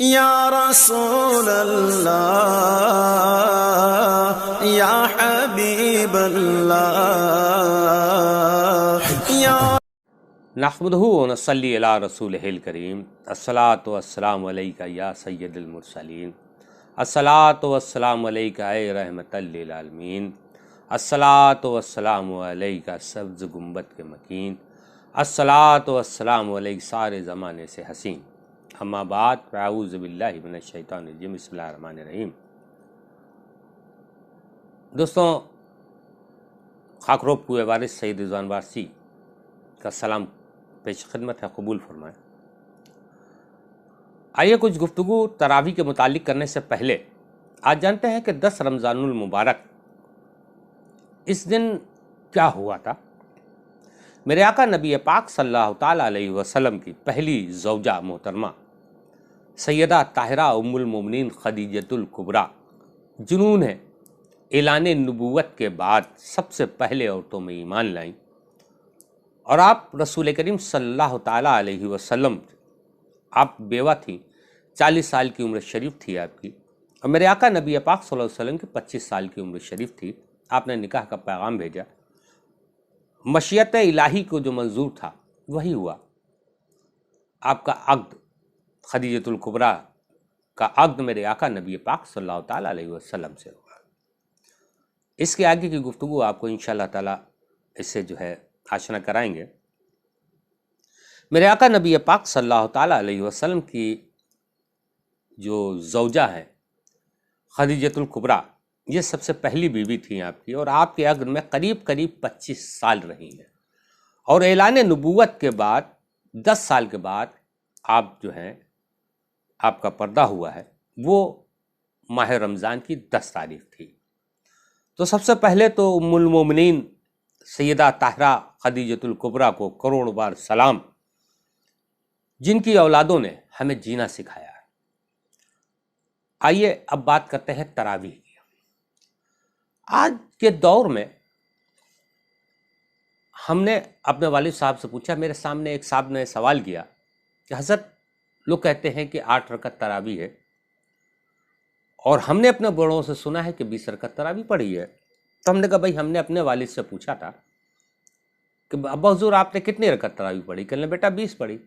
یا رسول اللہ یا حبیب اللہ یا نحمدہ و نصلی علی رسولہ الکریم الصلاۃ والسلام علیکہ یا سید المرسلین الصلاۃ والسلام علیکہ اے رحمت للعالمین الصلاۃ والسلام علیکہ سبز گنبد کے مکین الصلاۃ والسلام علیکہ سارے زمانے سے حسین اما بعد اعوذ باللہ من الشیطان الرجیم بسم اللہ الرحمن الرحیم۔ دوستوں، خاکروب کوئے وارث سید رضوان وارثی کا سلام پیش خدمت ہے، قبول فرمائیں۔ آئیے کچھ گفتگو تراویح کے متعلق کرنے سے پہلے آج جانتے ہیں کہ 10 رمضان المبارک اس دن کیا ہوا تھا۔ میرے آقا نبی پاک صلی اللہ تعالیٰ علیہ وسلم کی پہلی زوجہ محترمہ سیدہ طاہرہ ام المومنین خدیجۃ الکبریٰ، جنہوں نے اعلان نبوت کے بعد سب سے پہلے عورتوں میں ایمان لائیں، اور آپ رسول کریم صلی اللہ تعالیٰ علیہ وسلم، آپ بیوہ تھیں، 40 سال کی عمر شریف تھی آپ کی، اور میرے آقا نبی پاک صلی اللہ علیہ وسلم کی 25 سال کی عمر شریف تھی۔ آپ نے نکاح کا پیغام بھیجا، مشیت الہی کو جو منظور تھا وہی ہوا۔ آپ کا عقد، خدیجۃ الکبریٰ کا عقد میرے آقا نبی پاک صلی اللہ تعالیٰ علیہ وسلم سے ہوا۔ اس کے آگے کی گفتگو آپ کو انشاءاللہ تعالیٰ اس سے جو ہے آشنا کرائیں گے۔ میرے آقا نبی پاک صلی اللہ تعالیٰ علیہ وسلم کی جو زوجہ ہیں خدیجۃ الکبریٰ، یہ سب سے پہلی بیوی تھیں آپ کی، اور آپ کے عقد میں قریب 25 سال رہی ہیں، اور اعلان نبوت کے بعد 10 سال کے بعد آپ جو ہیں، آپ کا پردہ ہوا ہے، وہ ماہ رمضان کی 10 تاریخ تھی۔ تو سب سے پہلے تو ام المومنین سیدہ طاہرہ خدیجۃ الکبریٰ کو کروڑ بار سلام، جن کی اولادوں نے ہمیں جینا سکھایا ہے۔ آئیے اب بات کرتے ہیں تراویح کی۔ آج کے دور میں ہم نے اپنے والد صاحب سے پوچھا، میرے سامنے ایک صاحب نے سوال کیا کہ حضرت، لوگ کہتے ہیں کہ 8 رکعت تراویح ہے، اور ہم نے اپنے بڑوں سے سنا ہے کہ 20 رکعت تراویح پڑھی ہے۔ تو ہم نے کہا بھائی، ہم نے اپنے والد سے پوچھا تھا کہ ابا حضور آپ نے کتنی رکعت تراویح پڑھی؟ کہنے بیٹا 20 پڑھی۔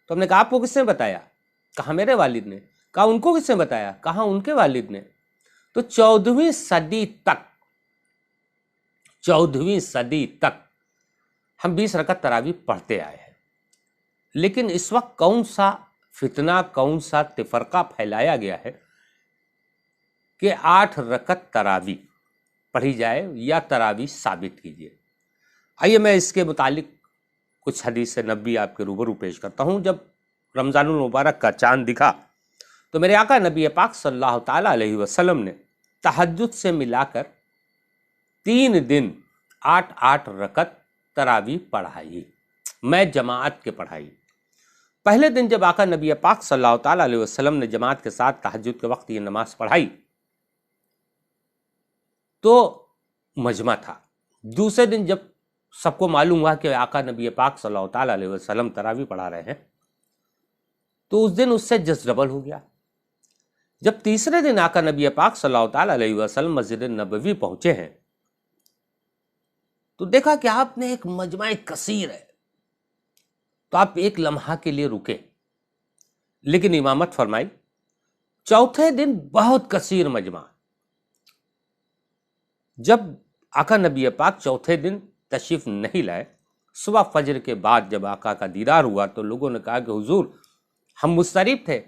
تو ہم نے کہا آپ کو کس نے بتایا؟ کہا میرے والد نے۔ کہا ان کو کس نے بتایا؟ کہا ان کے والد نے۔ تو 14ویں صدی تک ہم 20 رکعت تراویح پڑھتے آئے ہیں، لیکن اس وقت کون سا فتنہ، کون سا تفرقہ پھیلایا گیا ہے کہ 8 رکعت تراویح پڑھی جائے یا تراویح ثابت کیجیے۔ آئیے میں اس کے متعلق کچھ حدیث نبوی آپ کے روبرو پیش کرتا ہوں۔ جب رمضان المبارک کا چاند دکھا تو میرے آقا نبی پاک صلی اللہ تعالیٰ علیہ وسلم نے تہجد سے ملا کر 3 دن 8 رکعت تراویح پڑھائی، میں جماعت کے پڑھائی۔ پہلے دن جب آقا نبی پاک صلی اللہ تعالیٰ علیہ وسلم نے جماعت کے ساتھ تہجد کے وقت یہ نماز پڑھائی تو مجمع تھا۔ دوسرے دن جب سب کو معلوم ہوا کہ آقا نبی پاک صلی اللہ تعالیٰ علیہ وسلم تراویح پڑھا رہے ہیں تو اس دن اس سے جس ڈبل ہو گیا۔ جب تیسرے دن آقا نبی پاک صلی اللہ تعالیٰ علیہ وسلم مسجد نبوی پہنچے ہیں تو دیکھا کہ آپ نے ایک مجمع کثیر ہے، تو آپ ایک لمحہ کے لیے رکے، لیکن امامت فرمائی۔ چوتھے دن بہت کثیر مجمع۔ جب آقا نبی پاک چوتھے دن تشریف نہیں لائے، صبح فجر کے بعد جب آقا کا دیدار ہوا تو لوگوں نے کہا کہ حضور، ہم مستعجب تھے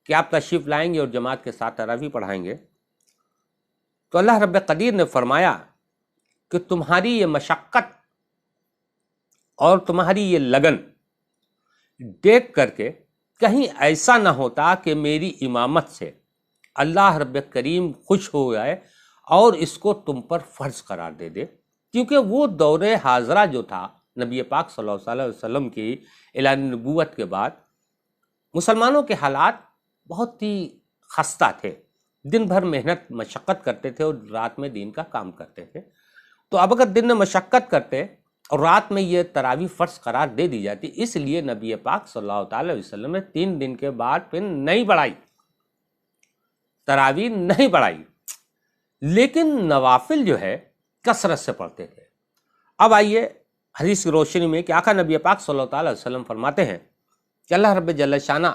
کہ آپ تشریف لائیں گے اور جماعت کے ساتھ تراویح پڑھائیں گے، تو اللہ رب قدیر نے فرمایا کہ تمہاری یہ مشقت اور تمہاری یہ لگن دیکھ کر کے کہیں ایسا نہ ہوتا کہ میری امامت سے اللہ رب کریم خوش ہو جائے اور اس کو تم پر فرض قرار دے دے، کیونکہ وہ دور حاضرہ جو تھا نبی پاک صلی اللہ علیہ وسلم کی اعلان نبوت کے بعد، مسلمانوں کے حالات بہت ہی خستہ تھے، دن بھر محنت مشقت کرتے تھے اور رات میں دین کا کام کرتے تھے۔ تو اب اگر دن میں مشقت کرتے اور رات میں یہ تراویح فرض قرار دے دی جاتی، اس لیے نبی پاک صلی اللہ تعالی علیہ وسلم نے 3 دن کے بعد پھر نہیں بڑھائی، तरावी नहीं पढ़ाई, लेकिन नवाफिल जो है कसरत से पढ़ते थे। अब आइए हदीस की रोशनी में कि आका नबी पाक सल्लल्लाहु अलैहि वसल्लम फरमाते हैं कि अल्लाह रब्बे जल्ल शाना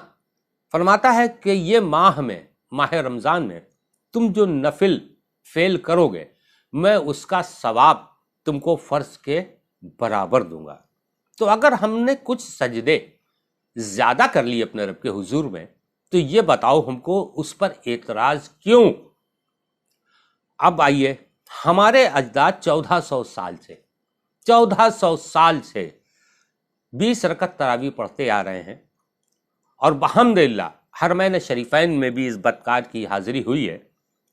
फरमाता है कि ये माह में, माह रमज़ान में तुम जो नफिल फेल करोगे मैं उसका सवाब तुमको फ़र्ज के बराबर दूंगा। तो अगर हमने कुछ सजदे ज़्यादा कर लिए अपने रब के हुजूर में, तो ये बताओ हमको उस पर एतराज़ क्यों? अब आइए, हमारे अजदाद 1400 साल से 20 रकत तरावी पढ़ते आ रहे हैं, और बहम्दुलिल्लाह हरमैन शरीफैन में भी इस बदकार की हाजिरी हुई है।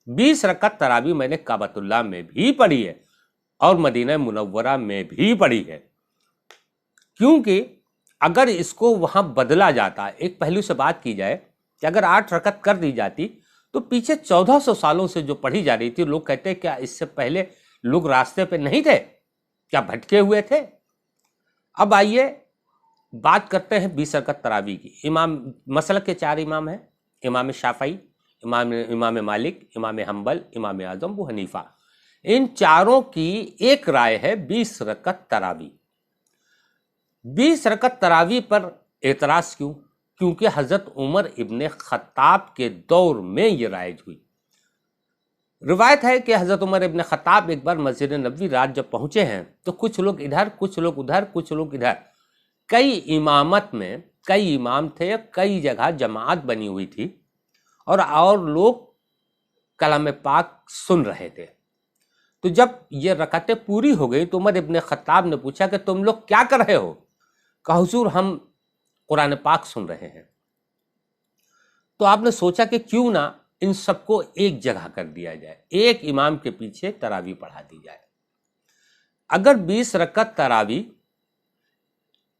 20 रकत तरावी मैंने काबतुल्लाह में भी पढ़ी है और मदीना मुनव्वरा में भी पढ़ी है, क्योंकि अगर इसको वहाँ बदला जाता, एक पहलू से बात की जाए कि अगर 8 रकत कर दी जाती तो पीछे 1400 सालों से जो पढ़ी जा रही थी, लोग कहते क्या इससे पहले लोग रास्ते पे नहीं थे, क्या भटके हुए थे? अब आइए बात करते हैं 20 रकत तरावी की। इमाम मसलक के 4 इमाम हैं, इमाम शाफई, इमाम मालिक, इमाम हम्बल, इमाम आजम, अबू हनीफा। इन चारों की एक राय है 20 रकत तरावी। 20 रकत तरावी पर एतराज़ क्यों? क्योंकि हज़रत उमर इब्ने खत्ताब के दौर में ये राइज हुई। रिवायत है कि हज़रत उमर इब्ने खत्ताब एक बार मस्जिद नबवी रात जब पहुंचे हैं तो कुछ लोग इधर, कुछ लोग उधर, कुछ लोग इधर, कई इमामत में कई इमाम थे, कई जगह जमात बनी हुई थी और लोग कलाम पाक सुन रहे थे। तो जब ये रकातें पूरी हो गई तो उमर इब्ने खत्ताब ने पूछा कि तुम लोग क्या कर रहे हो? कहा हुजूर हम कुरान पाक सुन रहे हैं। तो आपने सोचा कि क्यों ना इन सबको एक जगह कर दिया जाए, एक इमाम के पीछे तरावी पढ़ा दी जाए। अगर 20 रकत तरावी,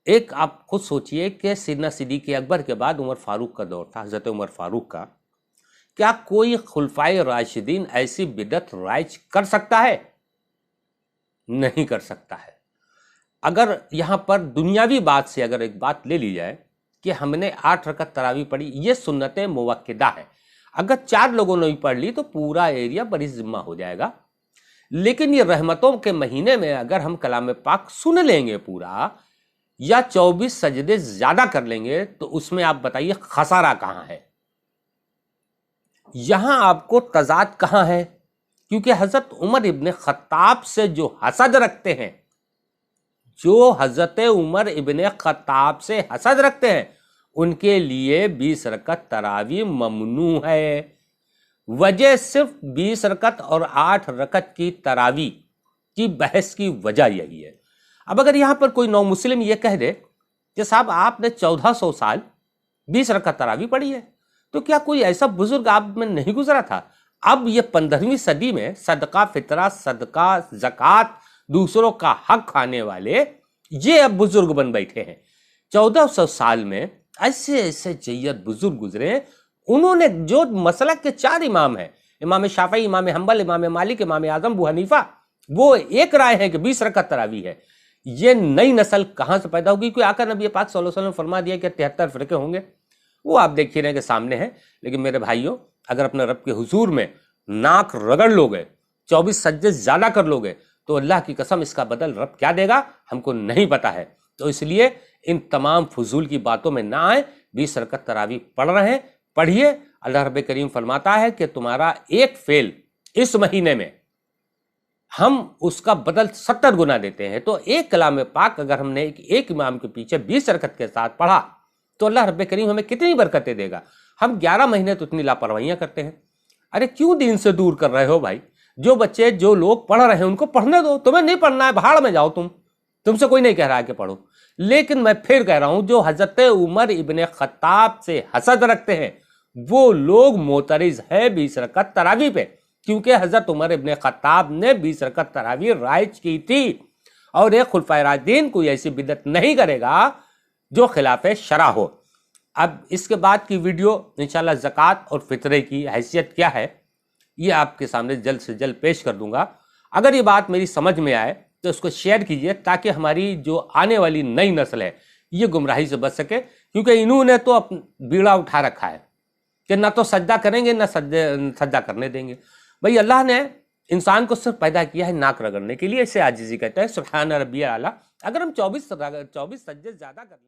एक आप खुद सोचिए कि सैयदना सिद्दीक़ अकबर के बाद उमर फारूक का दौर था, हज़रत उमर फारूक का, क्या कोई खुलफाए राशिदीन ऐसी बिदत राइज कर सकता है? नहीं कर सकता है। अगर यहाँ पर दुनियावी बात से अगर एक बात ले ली जाए कि हमने 8 रकत तरावी पढ़ी, ये सुन्नत मुवक्किदा है। अगर 4 लोगों ने भी पढ़ ली तो पूरा एरिया बड़ी जिम्मा हो जाएगा। लेकिन ये रहमतों के महीने में अगर हम कलाम पाक सुन लेंगे पूरा, या 24 सजदे ज्यादा कर लेंगे, तो उसमें आप बताइए खसारा कहाँ है? यहां आपको तजाद कहां है? क्योंकि हजरत उमर इब्ने खत्ताब से जो हसद रखते हैं, जो हजरत उमर इब्ने खत्ताब से हसद रखते हैं, उनके लिए 20 रकत तरावी ममनू है। वजह सिर्फ 20 रकत और 8 रकत की तरावी की बहस की वजह यही है। अब अगर यहां पर कोई नौ मुस्लिम ये कह दे कि साहब आपने 1400 साल 20 रकत तरावी पढ़ी है, तो क्या कोई ऐसा बुजुर्ग आप में नहीं गुजरा था? अब ये 15वीं सदी में सदका फितरा, सदका ज़कात, दूसरों का हक खाने वाले ये अब बुजुर्ग बन बैठे हैं। 1400 साल में ऐसे ऐसे जय्यद बुजुर्ग गुजरे, उन्होंने जो मसलक के 4 इमाम हैं, इमाम शाफई, इमाम हम्बल, इमाम मालिक, इमाम आजम, अबू हनीफा, वो एक राय है कि 20 रकत तरावी है। ये नई नस्ल कहां से पैदा होगी? कोई आकर नबी पाक सल्लल्लाहु अलैहि वसल्लम फरमा दिया कि 73 फिरके होंगे, वो आप देख ही रहे हैं कि सामने है। लेकिन मेरे भाइयों, अगर अपने रब के हुजूर में नाक रगड़ लोगे, 24 सज्जे ज्यादा कर लोगे, तो अल्लाह की कसम इसका बदल रब क्या देगा हमको नहीं पता है। तो इसलिए इन तमाम फजूल की बातों में ना आए। 20 रकत तरावी पढ़ रहे हैं, पढ़िए। अल्लाह रब करीम फरमाता है कि तुम्हारा एक फेल इस महीने में हम उसका बदल 70 गुना देते हैं। तो एक कलाम पाक अगर हमने एक इमाम के पीछे 20 रकत के साथ पढ़ा तो अल्लाह रब करीम हमें कितनी बरकतें देगा। हम 11 महीने तो इतनी लापरवाहियां करते हैं। अरे क्यों दीन से दूर कर रहे हो भाई? जो बच्चे, जो लोग पढ़ रहे हैं उनको पढ़ने दो। तुम्हें नहीं पढ़ना है, भाड़ में जाओ, तुमसे कोई नहीं कह रहा है कि पढ़ो। लेकिन मैं फिर कह रहा हूं, जो हजरत उमर इब्ने खत्ताब से हसद रखते हैं वो लोग मोतरिज है 20 रकत तरावी पे, क्योंकि हजरत उमर इब्ने खत्ताब ने 20 रकत तरावी राइज की थी। और एक खुलफाए राशिदीन कोई ऐसी बिदत नहीं करेगा जो खिलाफ शरा हो। अब इसके बाद की वीडियो इंशाल्लाह ज़कात और फितरे की हैसियत क्या है ये आपके सामने जल्द से जल्द पेश कर दूंगा। अगर ये बात मेरी समझ में आए तो उसको शेयर कीजिए, ताकि हमारी जो आने वाली नई नस्ल है ये गुमराही से बच सके, क्योंकि इन्होंने तो बीड़ा उठा रखा है। کہ نہ تو سجدہ کریں گے نہ سجدہ کرنے دیں گے. بھئی اللہ نے انسان کو صرف پیدا کیا ہے ناک رگڑنے کے لیے، اسے عاجزی کہتے ہیں. سبحان ربی اعلیٰ. اگر ہم 24 سجدے زیادہ کر لیں